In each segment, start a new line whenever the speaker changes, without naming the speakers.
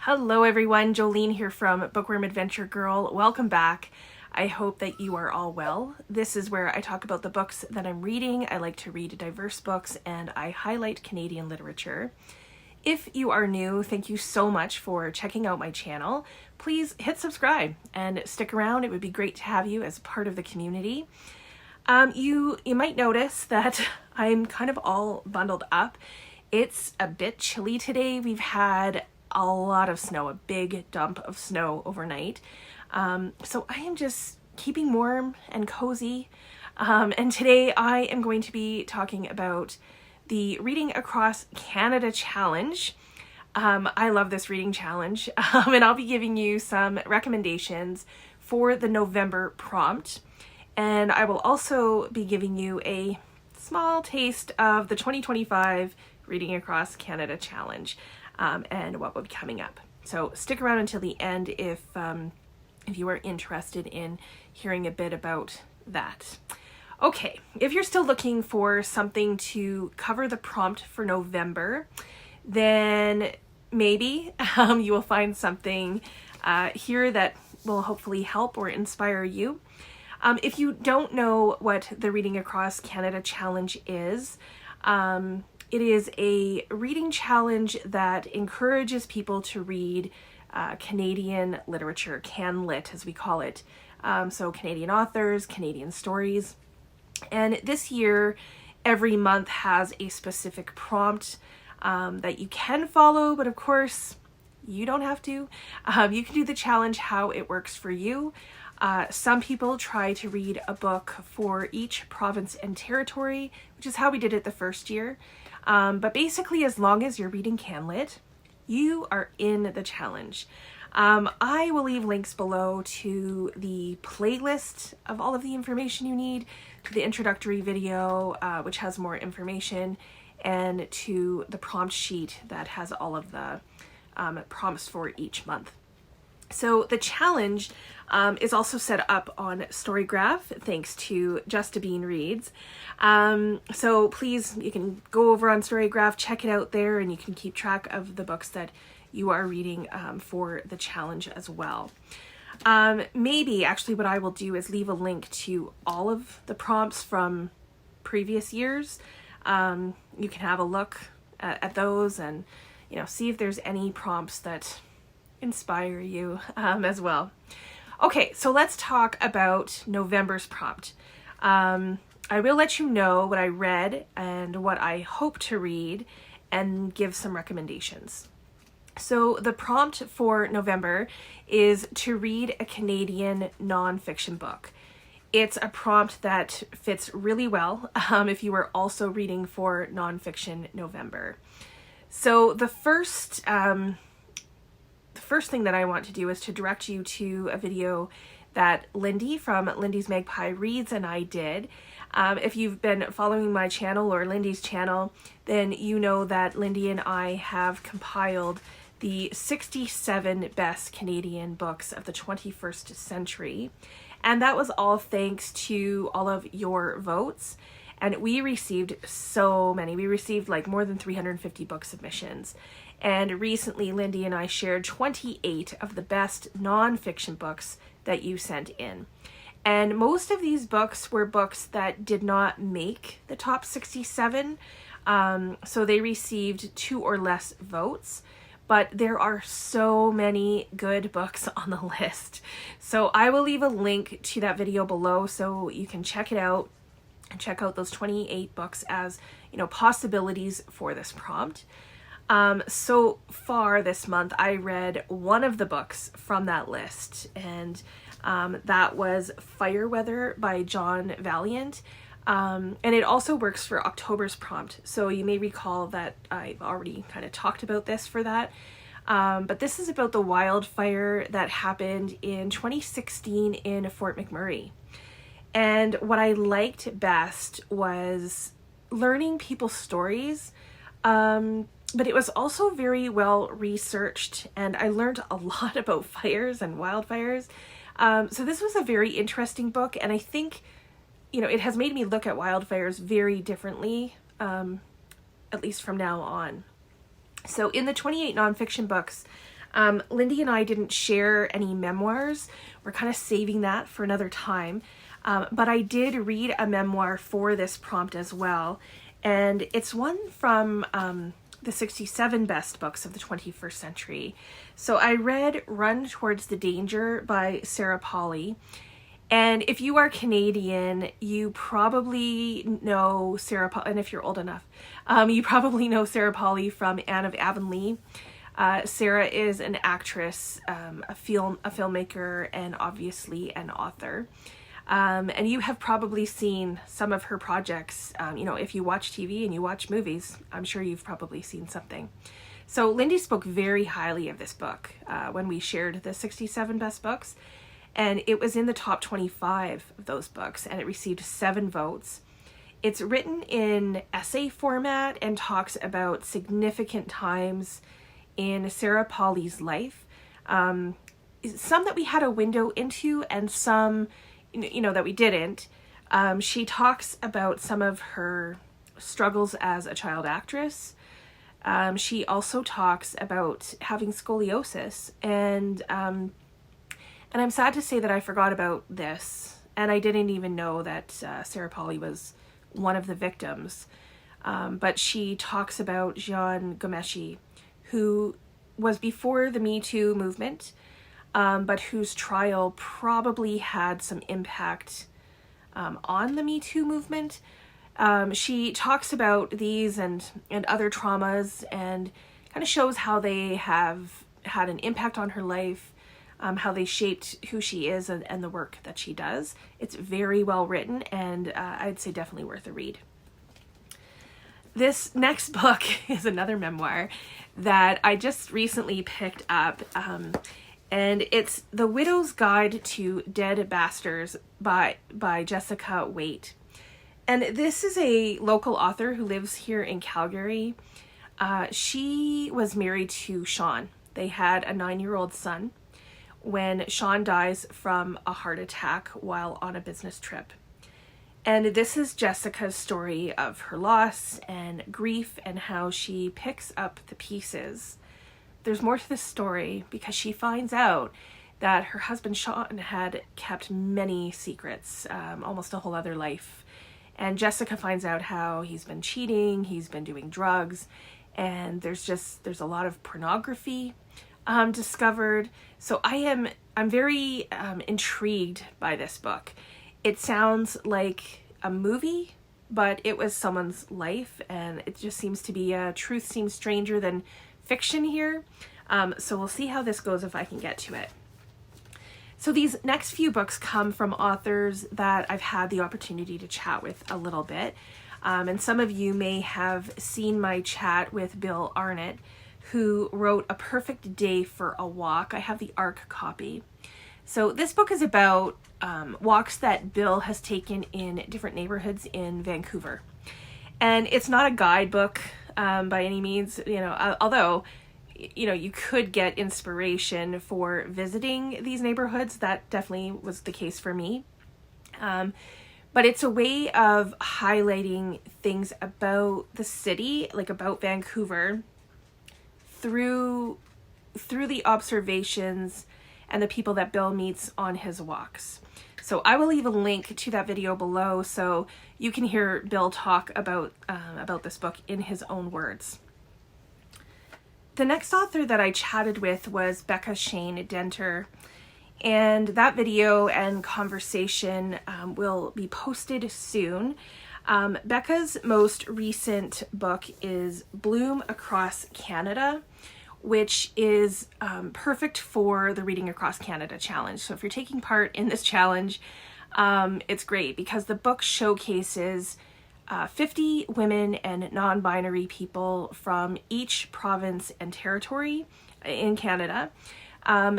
Hello everyone, Jolene here from Bookworm Adventure Girl. Welcome back. I hope that you are all well. This is where I talk about the books that I'm reading. I like to read diverse books and I highlight Canadian literature. If you are new, thank you so much for checking out my channel. Please hit subscribe and stick around. It would be great to have you as part of the community. You might notice that I'm kind of all bundled up. It's a bit chilly today. We've had a lot of snow, a big dump of snow overnight. So I am just keeping warm and cozy. And today I am going to be talking about the Reading Across Canada Challenge. I love this reading challenge, and I'll be giving you some recommendations for the November prompt. And I will also be giving you a small taste of the 2025 Reading Across Canada Challenge and what will be coming up. So stick around until the end if you are interested in hearing a bit about that. Okay, if you're still looking for something to cover the prompt for November, then maybe you will find something here that will hopefully help or inspire you. If you don't know what the Reading Across Canada Challenge is, it is a reading challenge that encourages people to read Canadian literature, CanLit as we call it. So Canadian authors, Canadian stories. And this year, every month has a specific prompt that you can follow, but of course, you don't have to. You can do the challenge how it works for you. Some people try to read a book for each province and territory, which is how we did it the first year. But basically, as long as you're reading CanLit, you are in the challenge. I will leave links below to the playlist of all of the information you need, to the introductory video, which has more information, and to the prompt sheet that has all of the prompts for each month. So the challenge is also set up on Storygraph, thanks to Just a Bean Reads. So please, you can go over on Storygraph, check it out there, and you can keep track of the books that you are reading for the challenge as well. Maybe actually what I will do is leave a link to all of the prompts from previous years. You can have a look at those and see if there's any prompts that inspire you as well. Okay, so let's talk about November's prompt. I will let you know what I read and what I hope to read and give some recommendations. So the prompt for November is to read a Canadian nonfiction book. It's a prompt that fits really well if you are also reading for Nonfiction November. So the first thing that I want to do is to direct you to a video that Lindy from Lindy's Magpie Reads and I did. If you've been following my channel or Lindy's channel, then you know that Lindy and I have compiled the 67 best Canadian books of the 21st century. And that was all thanks to all of your votes. And we received so many. We received like more than 350 book submissions. And recently, Lindy and I shared 28 of the best nonfiction books that you sent in. And most of these books were books that did not make the top 67. So they received 2 or less votes. But there are so many good books on the list. So I will leave a link to that video below so you can check it out and check out those 28 books as, possibilities for this prompt. So far this month, I read one of the books from that list, and that was Fireweather by John Vaillant. And it also works for October's prompt. So you may recall that I've already kind of talked about this for that. But this is about the wildfire that happened in 2016 in Fort McMurray. And what I liked best was learning people's stories. But it was also very well researched, and I learned a lot about fires and wildfires. So this was a very interesting book, and I think it has made me look at wildfires very differently, at least from now on. So in the 28 nonfiction books Lindy and I didn't share any memoirs. We're kind of saving that for another time. But I did read a memoir for this prompt as well. And it's one from the 67 best books of the 21st century. So I read Run Towards the Danger by Sarah Polley. And if you are Canadian, you probably know Sarah Polley, and if you're old enough, you probably know Sarah Polley from Anne of Avonlea. Sarah is an actress, a filmmaker, and obviously an author. And you have probably seen some of her projects. You know, if you watch TV and you watch movies, I'm sure you've probably seen something. So Lindy spoke very highly of this book when we shared the 67 best books. And it was in the top 25 of those books, and it received 7 votes. It's written in essay format and talks about significant times in Sarah Polley's life. Some that we had a window into and some, you know, that we didn't. She talks about some of her struggles as a child actress. She also talks about having scoliosis, and I'm sad to say that I forgot about this, and I didn't even know that Sarah Polley was one of the victims. But she talks about Jean Gomeshi, who was before the Me Too movement, but whose trial probably had some impact on the Me Too movement. She talks about these and other traumas and kind of shows how they have had an impact on her life, how they shaped who she is and the work that she does. It's very well written, and I'd say definitely worth a read. This next book is another memoir that I just recently picked up, and it's The Widow's Guide to Dead Bastards by Jessica Waite. And this is a local author who lives here in Calgary. She was married to Sean. They had a 9-year-old son when Sean dies from a heart attack while on a business trip. And this is Jessica's story of her loss and grief and how she picks up the pieces. There's more to this story because she finds out that her husband Sean had kept many secrets, almost a whole other life. And Jessica finds out how he's been cheating, he's been doing drugs, and there's a lot of pornography discovered. So I'm very intrigued by this book. It sounds like a movie, but it was someone's life, and it just seems to be truth seems stranger than fiction here. So we'll see how this goes if I can get to it. So these next few books come from authors that I've had the opportunity to chat with a little bit. And some of you may have seen my chat with Bill Arnott, who wrote A Perfect Day for a Walk. I have the ARC copy. So this book is about walks that Bill has taken in different neighborhoods in Vancouver. And it's not a guidebook by any means, you know, although, you know, you could get inspiration for visiting these neighborhoods. That definitely was the case for me. But it's a way of highlighting things about the city, like about Vancouver, through the observations and the people that Bill meets on his walks. So I will leave a link to that video below so you can hear Bill talk about this book in his own words. The next author that I chatted with was Beka Denter, and that video and conversation will be posted soon. Beka's most recent book is Bloom Across Canada, which is perfect for the Reading Across Canada challenge. So if you're taking part in this challenge, it's great because the book showcases 50 women and non-binary people from each province and territory in Canada.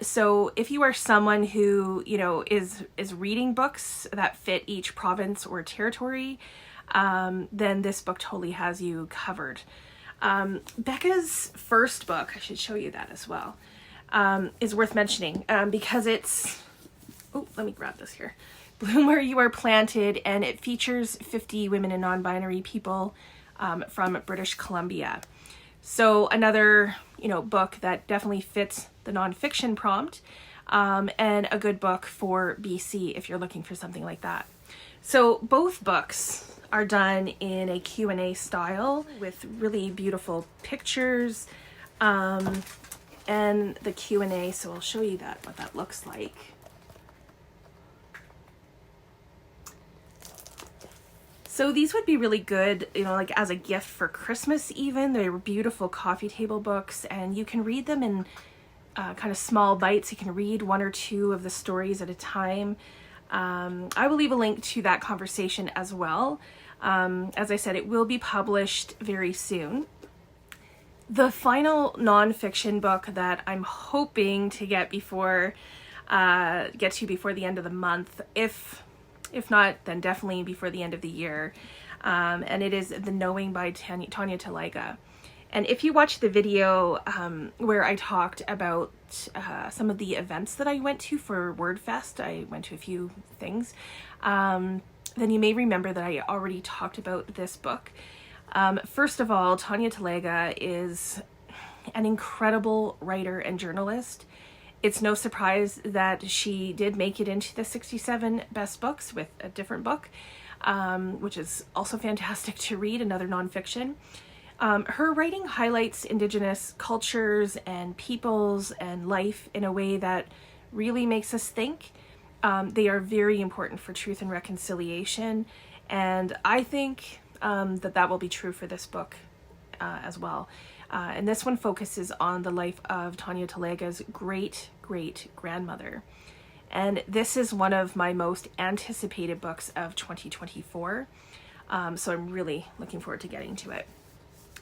So if you are someone who, you know, is reading books that fit each province or territory, then this book totally has you covered. Beka's first book, I should show you that as well, is worth mentioning because it's, oh, let me grab this here. Bloom Where You Are Planted, and it features 50 women and non-binary people from British Columbia. So another, you know, book that definitely fits the nonfiction prompt, and a good book for BC if you're looking for something like that. So both books are done in a Q&A style with really beautiful pictures, and the Q&A, so I'll show you what that looks like. So these would be really good, you know, like as a gift for Christmas even. They're beautiful coffee table books, and you can read them in kind of small bites. You can read 1 or 2 of the stories at a time. I will leave a link to that conversation as well. As I said, it will be published very soon. The final nonfiction book that I'm hoping to get to before the end of the month, if not, then definitely before the end of the year. And it is The Knowing by Tanya Talaga. And if you watch the video where I talked about some of the events that I went to for WordFest, I went to a few things, then you may remember that I already talked about this book. First of all, Tanya Talaga is an incredible writer and journalist. It's no surprise that she did make it into the 67 best books with a different book, which is also fantastic to read, another nonfiction. Her writing highlights Indigenous cultures and peoples and life in a way that really makes us think. They are very important for truth and reconciliation, and I think that will be true for this book as well. And this one focuses on the life of Tanya Talaga's great-great-grandmother. And this is one of my most anticipated books of 2024. So I'm really looking forward to getting to it.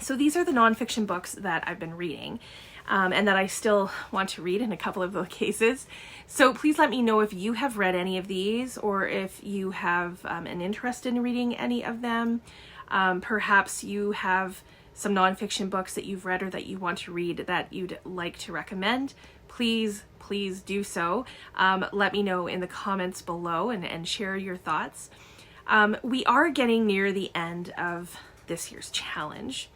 So these are the nonfiction books that I've been reading, and that I still want to read in a couple of the cases. So please let me know if you have read any of these, or if you have an interest in reading any of them. Perhaps you have some nonfiction books that you've read or that you want to read that you'd like to recommend. Please do so. Let me know in the comments below and share your thoughts. We are getting near the end of this year's challenge.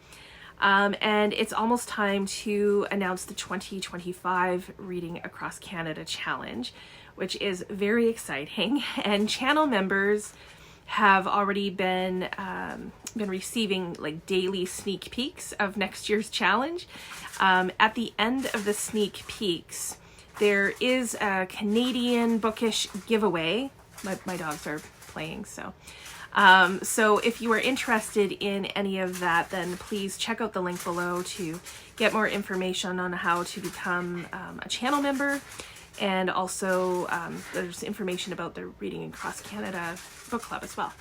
And it's almost time to announce the 2025 Reading Across Canada Challenge, which is very exciting. And channel members have already been receiving like daily sneak peeks of next year's challenge. At the end of the sneak peeks, there is a Canadian bookish giveaway. My dogs are playing, so. So if you are interested in any of that, then please check out the link below to get more information on how to become a channel member. And also there's information about the Reading Across Canada book club as well.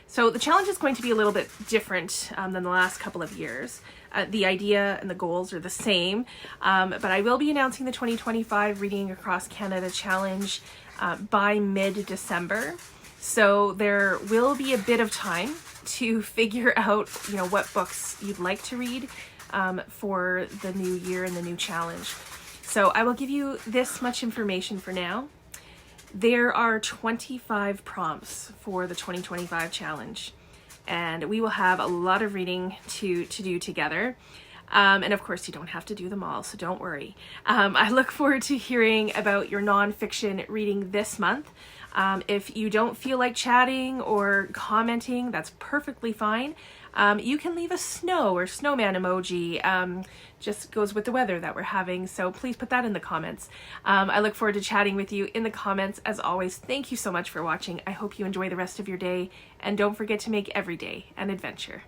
So the challenge is going to be a little bit different than the last couple of years. The idea and the goals are the same, but I will be announcing the 2025 Reading Across Canada Challenge by mid-December. So there will be a bit of time to figure out, you know, what books you'd like to read for the new year and the new challenge. So I will give you this much information for now. There are 25 prompts for the 2025 challenge, and we will have a lot of reading to do together. And of course, you don't have to do them all, so don't worry. I look forward to hearing about your nonfiction reading this month. If you don't feel like chatting or commenting, that's perfectly fine. You can leave a snow or snowman emoji. Just goes with the weather that we're having, so please put that in the comments. I look forward to chatting with you in the comments. As always, thank you so much for watching. I hope you enjoy the rest of your day, and don't forget to make every day an adventure.